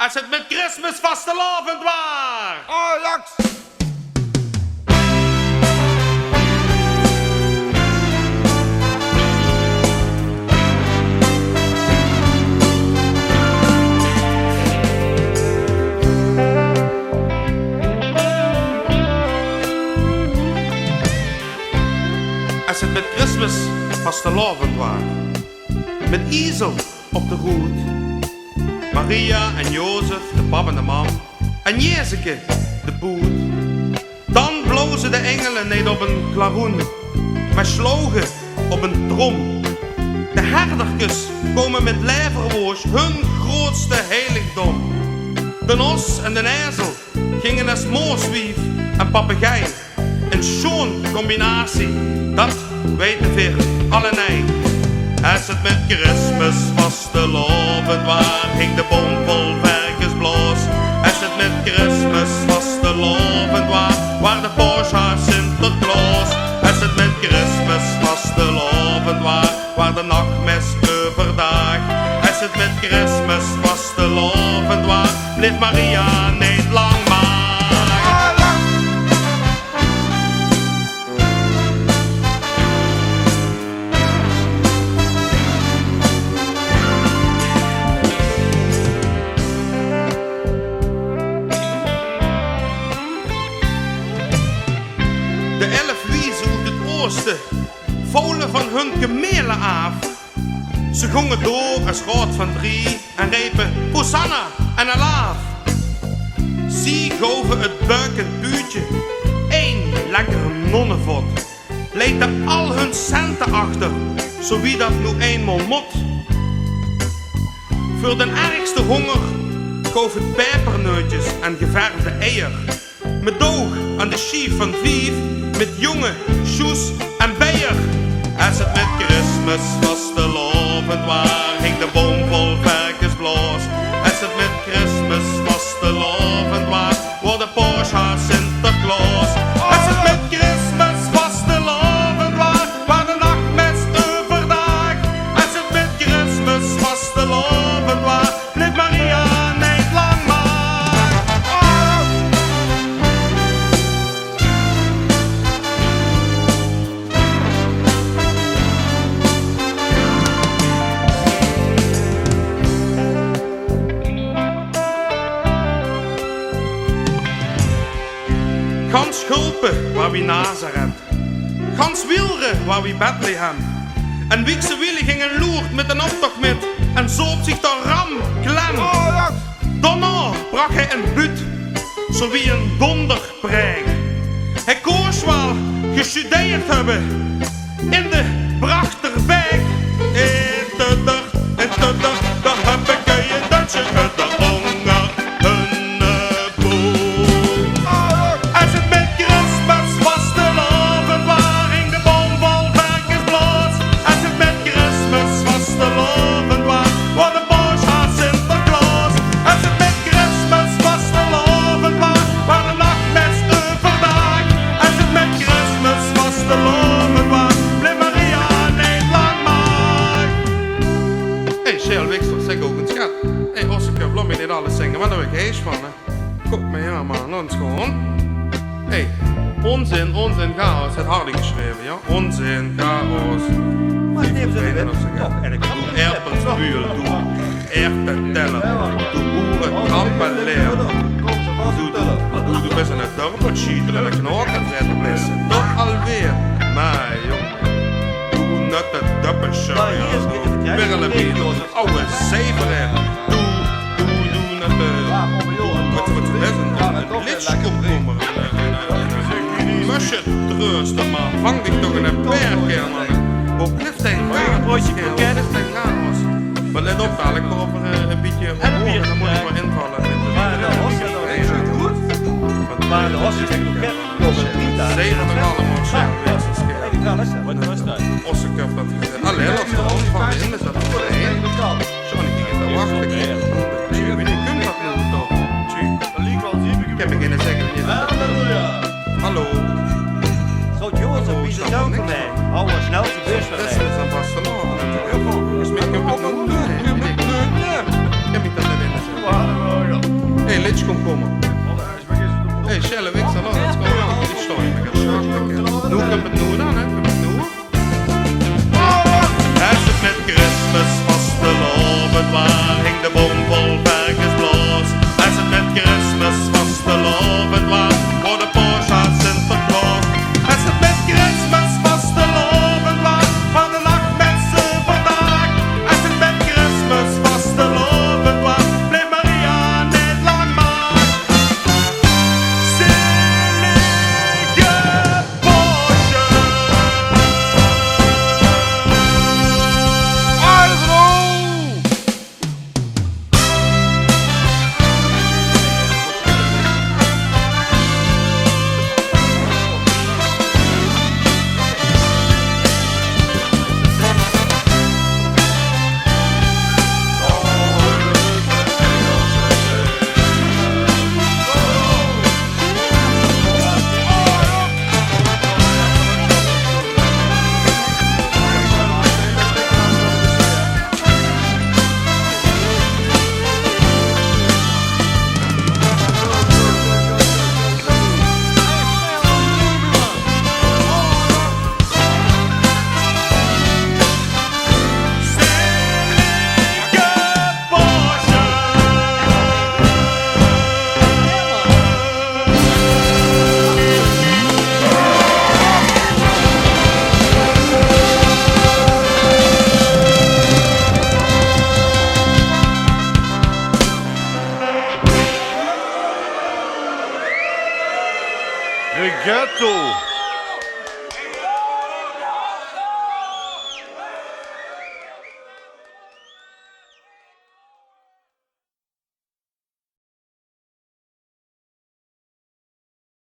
Als het met Christmas vastelavond waar. Ajax! Als het met Christmas vastelavond waar. Met Isel op de roet. Maria en Jozef, de pap en de mam. En Jezeke, de boet. Dan blozen de engelen niet op een klaroen, maar slogen op een trom. De herdertjes komen met leverwoos, hun grootste heiligdom. De os en de ezel gingen naar smooswief en papegei. Een schoon combinatie, dat weten we allenij. Als het met Christmas vastelavond waar, ging de boom vol varkensblaas. Als het met Christmas vastelavond waar de Porsche Sinterklaas. Als het met Christmas vastelavond waar de nachtmis overdag. Als het met Christmas vastelavond waar, bleef Maria niet lang maar. De 11 wiezen uit het oosten volen van hun kamelen af. Ze gongen door als raad van 3 en repen Hosanna en Alaaf. Zie goven het buikend buurtje, 1 lekkere nonnenvot. Leed al hun centen achter, zo wie dat nu eenmaal mot. Voor den ergste honger goof het peperneutjes en geverfde eier. Met doog aan de schief van Vief, met jongen, Sjoes en Beyer. Als het met Christmas vastelavond waar, ging de boom vol varkensblaas. Als het met Christmas vastelavond waar de Porsche Sinterklaas. Als het met Christmas vastelavond waar de nachtmis overdag. Als het met Christmas vastelavond waar, bleef Maria niet lang maar. Gans Schulpen waar wie Nazareth, gans Wilre waar wie Bethlehem. En Wiekse Willy ging een loert met een optocht met en zoop zich door ram klem. Daarna brak hij een buut, zo wie een donderpreik. Hij koos wel gestudeerd hebben in de Brachterwijk. In de dag, daar heb ik je dansje met de honger hun boel. Als het met Christmas vastelavond waar, ging de boom vol varkensblaas. Als het met Christmas vastelavond waar de Porsche Sinterklaas. Als het met Christmas vastelavond waar de nachtmis overdag. Als het met Christmas vastelavond waar, bleef Maria niet lang maar. Hey, Shell Wikster, zeg ook een schat. Hey, Osseke, laat me niet alles zingen, maar daar heb ik hees van, hè. Kop me ja, man, ons gewoon. Hey, onzin, chaos, het Harding geschreven, ja? Onzin, chaos. Maar het heeft ze Doe er erpensbuur, doe erten tellen, doe boeren trampen leren. Doe best een dorpel schieten en een knoken zetten blessen. Toch alweer, maar jongen. Doe net het duppelsje, doe birrelenbieden, oude zeveren. Doe net wat wezen, een lidskoepkommer. Musje treusten, man. Vang dich toch in een perker, man. Hoe blijft hij maar let op, dadelijk over een beetje omhoog en dan moet ik maar invallen. Maar de os is het goed. Maar de os is het goed. Zegen en allemaal zijn Wat was dat? Ossekuf dat gezegd. Alleen als de hand van in is dat voor de heen. Johnny ging het te wachten. Wie kunt dat nu toch? Ik heb beginnen zeggen. Hallo. Zo Jozef, wie is het ook voor mij? Hou maar snel de bus van Dat is een vastelavond. Is mijn kunt het doen? Nee. Ik heb niet dat erin. liedje kon komen. Hey, Shelle, ik zal het gewoon niet storen. Nu komt het nu dan, hè? Komt het nu? Als het met Christmas vastelovend waar, hing de boom vol bergesbloos. Als het met Christmas vastelovend waar, voor de Porsche Sinterklaas. Als het met Christmas vastelovend waar, van de nachtmensen vandaag. Als het met Christmas vastelovend waar, bleef Maria niet lang maar. Zielige Porsche. De ghetto.